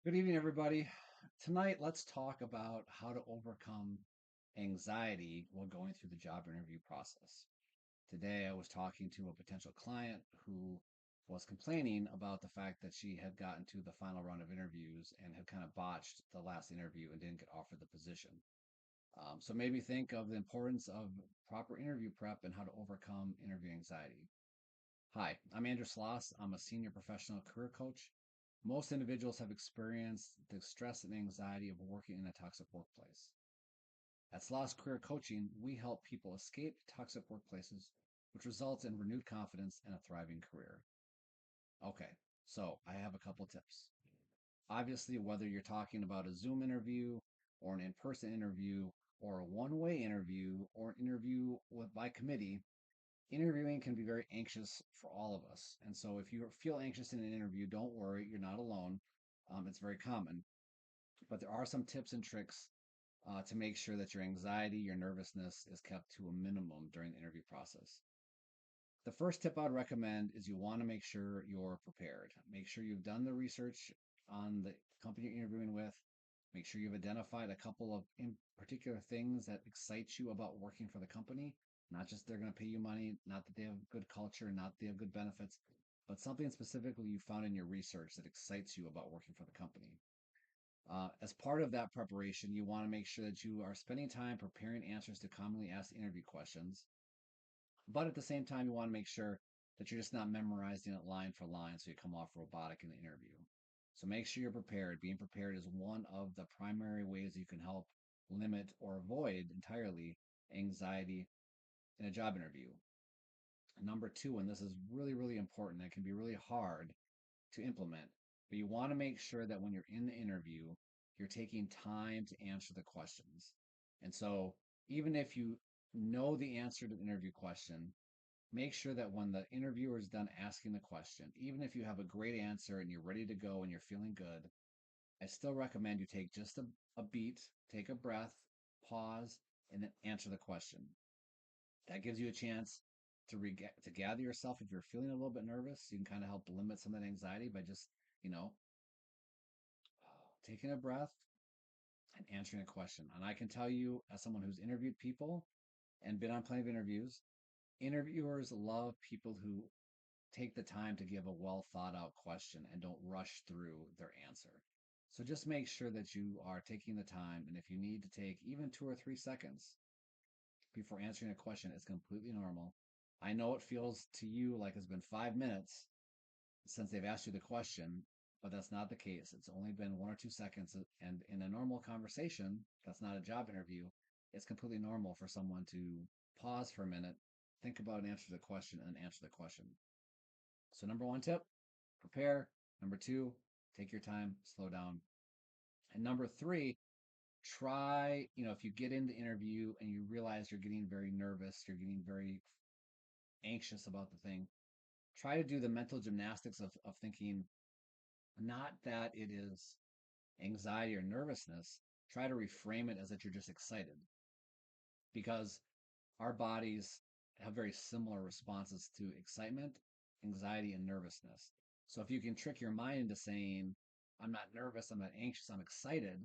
Good evening, everybody. Tonight, let's talk about how to overcome anxiety while going through the job interview process. Today, I was talking to a potential client who was complaining about the fact that she had gotten to the final round of interviews and had kind of botched the last interview and didn't get offered the position. So, maybe think of the importance of proper interview prep and how to overcome interview anxiety. Hi, I'm Andrew Sloss. I'm a senior professional career coach. Most individuals have experienced the stress and anxiety of working in a toxic workplace. At Sloss Career Coaching, we help people escape toxic workplaces, which results in renewed confidence and a thriving career. Okay, so I have a couple tips. Obviously, whether you're talking about a Zoom interview or an in person interview or a one-way interview or an interview by committee, interviewing can be very anxious for all of us. And so if you feel anxious in an interview, don't worry, you're not alone. It's very common. But there are some tips and tricks to make sure that your anxiety, your nervousness is kept to a minimum during the interview process. The first tip I'd recommend is you want to make sure you're prepared. Make sure you've done the research on the company you're interviewing with. Make sure you've identified a couple of in particular things that excite you about working for the company. Not just they're going to pay you money, not that they have good culture, not that they have good benefits, but something specifically you found in your research that excites you about working for the company. As part of that preparation, you want to make sure that you are spending time preparing answers to commonly asked interview questions. But at the same time, you want to make sure that you're just not memorizing it line for line so you come off robotic in the interview. So make sure you're prepared. Being prepared is one of the primary ways you can help limit or avoid entirely anxiety in a job interview. Number two, and this is really, really important, it can be really hard to implement, but you want to make sure that when you're in the interview, you're taking time to answer the questions. And so even if you know the answer to the interview question, make sure that when the interviewer is done asking the question, even if you have a great answer and you're ready to go and you're feeling good, I still recommend you take just a beat, take a breath, pause, and then answer the question. That gives you a chance to gather yourself. If you're feeling a little bit nervous, you can kind of help limit some of that anxiety by just, you know, taking a breath and answering a question. And I can tell you, as someone who's interviewed people and been on plenty of interviews, interviewers love people who take the time to give a well thought out question and don't rush through their answer. So just make sure that you are taking the time. And if you need to take even 2 or 3 seconds before answering a question, it's completely normal. I know it feels to you like it's been 5 minutes since they've asked you the question, but that's not the case. It's only been 1 or 2 seconds. And in a normal conversation, that's not a job interview, it's completely normal for someone to pause for a minute, think about and answer the question, and answer the question. So, number one tip, prepare. Number two, take your time, slow down. And number three, try, if you get into interview and you realize you're getting very nervous, you're getting very anxious about the thing, try to do the mental gymnastics of thinking not that it is anxiety or nervousness. Try to reframe it as that you're just excited because our bodies have very similar responses to excitement, anxiety, and nervousness. So if you can trick your mind into saying, I'm not nervous, I'm not anxious, I'm excited,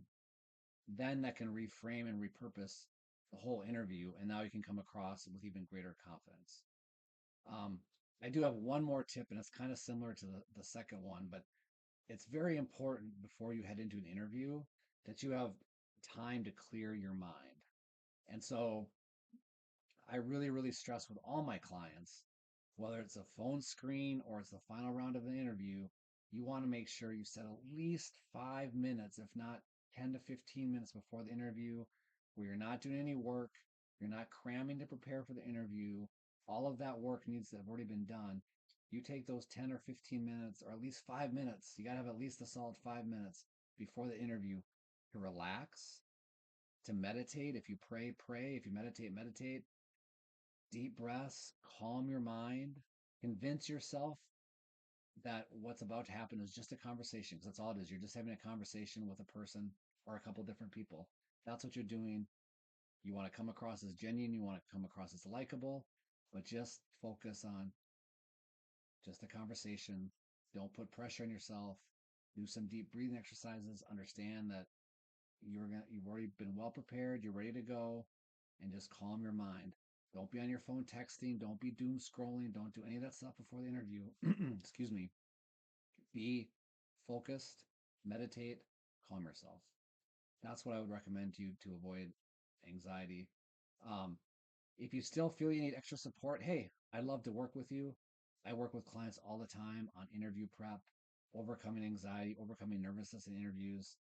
then that can reframe and repurpose the whole interview. And now you can come across with even greater confidence. Um, I do have one more tip, and it's kind of similar to the second one, but it's very important before you head into an interview that you have time to clear your mind. And so I really, really stress with all my clients, whether it's a phone screen or it's the final round of the interview, you want to make sure you set at least 5 minutes, if not 10 to 15 minutes before the interview, where you're not doing any work, you're not cramming to prepare for the interview. All of that work needs to have already been done. You take those 10 or 15 minutes, or at least 5 minutes. You got to have at least a solid 5 minutes before the interview to relax, to meditate. If you pray, pray. If you meditate, meditate. Deep breaths, calm your mind, convince yourself that what's about to happen is just a conversation, because that's all it is. You're just having a conversation with a person or a couple different people. That's what you're doing. You want to come across as genuine, you want to come across as likable, but just focus on just a conversation. Don't put pressure on yourself. do some deep breathing exercises, understand that you've already been well prepared, you're ready to go, and just calm your mind. Don't be on your phone texting, don't be doom scrolling, don't do any of that stuff before the interview. Excuse me. Be focused, meditate, calm yourself. That's what I would recommend to you to avoid anxiety. Um, if you still feel you need extra support, hey, I'd love to work with you. I work with clients all the time on interview prep, overcoming anxiety, overcoming nervousness in interviews.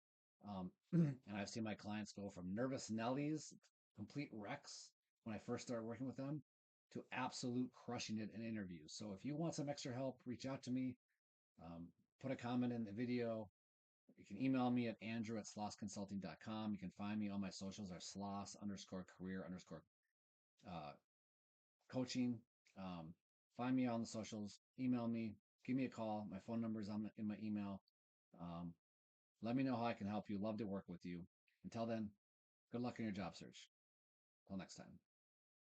And I've seen my clients go from nervous Nellies, complete wrecks when I first started working with them, to absolute crushing it in interviews. So if you want some extra help, reach out to me. Um, put a comment in the video. You can email me at andrew@slossconsulting.com. You can find me on my socials are sloss underscore career underscore uh, coaching. Um, find me on the socials, email me, give me a call. My phone number is in my email. Um, let me know how I can help you. Love to work with you. Until then, good luck in your job search. Till next time.